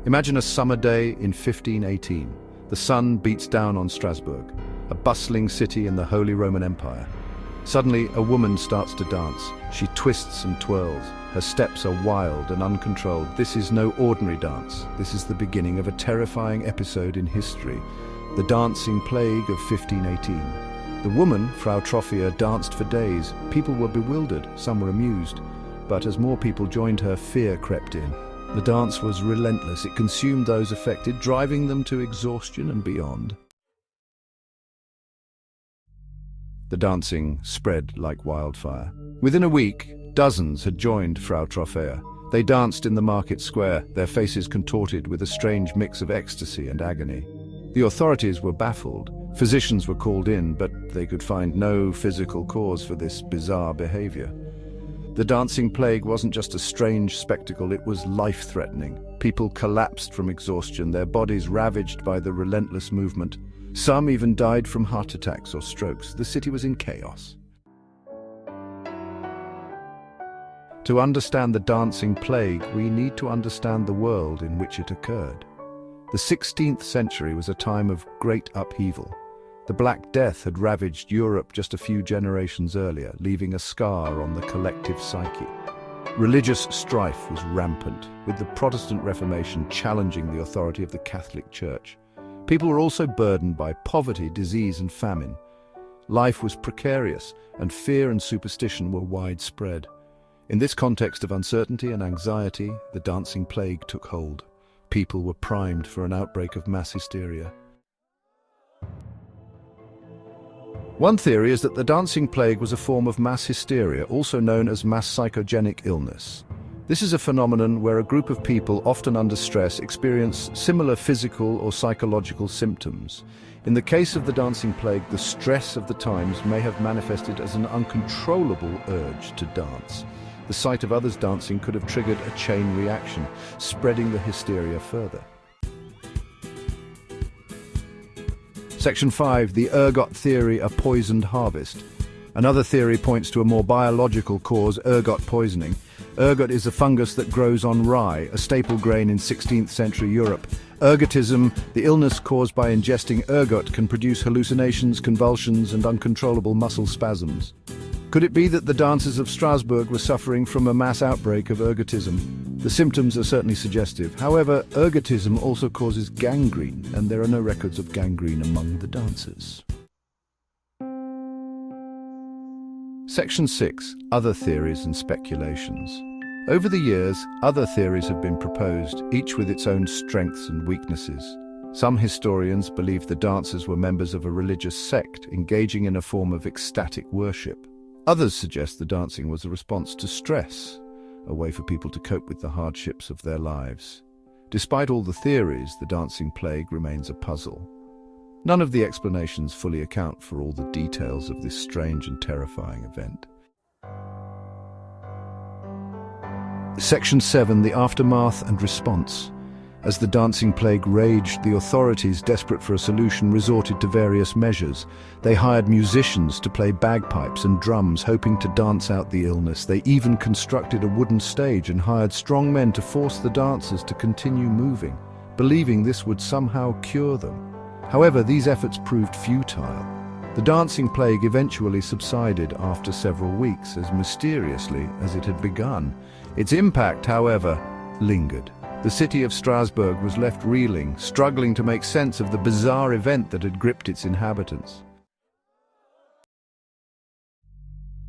Imagine a summer day in 1518. The sun beats down on Strasbourg, a bustling city in the Holy Roman Empire. Suddenly, a woman starts to dance. She twists and twirls. Her steps are wild and uncontrolled. This is no ordinary dance. This is the beginning of a terrifying episode in history, the dancing plague of 1518. The woman, Frau Troffea, danced for days. People were bewildered, some were amused. But as more people joined her, fear crept in. The dance was relentless. It consumed those affected, driving them to exhaustion and beyond. The dancing spread like wildfire. Within a week, dozens had joined Frau Troffea. They danced in the market square, their faces contorted with a strange mix of ecstasy and agony. The authorities were baffled. Physicians were called in, but they could find no physical cause for this bizarre behavior. The dancing plague wasn't just a strange spectacle, it was life-threatening. People collapsed from exhaustion, their bodies ravaged by the relentless movement. Some even died from heart attacks or strokes. The city was in chaos. To understand the dancing plague, we need to understand the world in which it occurred. The 16th century was a time of great upheaval. The Black Death had ravaged Europe just a few generations earlier, leaving a scar on the collective psyche. Religious strife was rampant, with the Protestant Reformation challenging the authority of the Catholic Church. People were also burdened by poverty, disease, and famine. Life was precarious, and fear and superstition were widespread. In this context of uncertainty and anxiety, the dancing plague took hold. People were primed for an outbreak of mass hysteria. One theory is that the dancing plague was a form of mass hysteria, also known as mass psychogenic illness. This is a phenomenon where a group of people, often under stress, experience similar physical or psychological symptoms. In the case of the dancing plague, the stress of the times may have manifested as an uncontrollable urge to dance. The sight of others dancing could have triggered a chain reaction, spreading the hysteria further. Section 5. The Ergot theory, a poisoned harvest. Another theory points to a more biological cause, ergot poisoning. Ergot is a fungus that grows on rye, a staple grain in 16th century Europe. Ergotism, the illness caused by ingesting ergot, can produce hallucinations, convulsions, and uncontrollable muscle spasms. Could it be that the dancers of Strasbourg were suffering from a mass outbreak of ergotism? The symptoms are certainly suggestive. However, ergotism also causes gangrene, and there are no records of gangrene among the dancers. Section 6. Other theories and speculations. Over the years, other theories have been proposed, each with its own strengths and weaknesses. Some historians believe the dancers were members of a religious sect, engaging in a form of ecstatic worship. Others suggest the dancing was a response to stress, a way for people to cope with the hardships of their lives. Despite all the theories, the dancing plague remains a puzzle. None of the explanations fully account for all the details of this strange and terrifying event. Section 7. The aftermath and response. As the dancing plague raged, the authorities, desperate for a solution, resorted to various measures. They hired musicians to play bagpipes and drums, hoping to dance out the illness. They even constructed a wooden stage and hired strong men to force the dancers to continue moving, believing this would somehow cure them. However, these efforts proved futile. The dancing plague eventually subsided after several weeks, as mysteriously as it had begun. Its impact, however, lingered. The city of Strasbourg was left reeling, struggling to make sense of the bizarre event that had gripped its inhabitants.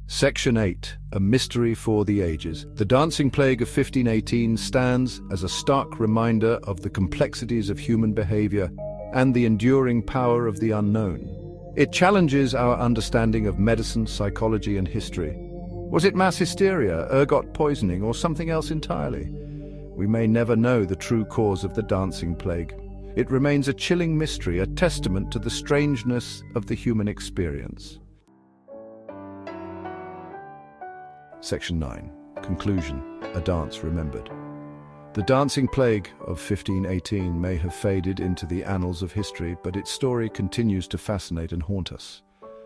Section 8. A mystery for the ages. The dancing plague of 1518 stands as a stark reminder of the complexities of human behavior and the enduring power of the unknown. It challenges our understanding of medicine, psychology, and history. Was it mass hysteria, ergot poisoning, or something else entirely? We may never know the true cause of the dancing plague. It remains a chilling mystery, a testament to the strangeness of the human experience. Section 9. Conclusion. A dance remembered. The dancing plague of 1518 may have faded into the annals of history, but its story continues to fascinate and haunt us.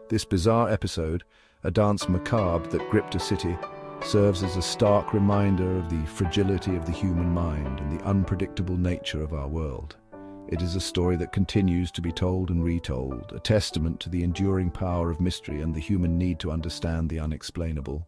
This bizarre episode, a dance macabre that gripped a city, serves as a stark reminder of the fragility of the human mind and the unpredictable nature of our world. It is a story that continues to be told and retold, a testament to the enduring power of mystery and the human need to understand the unexplainable.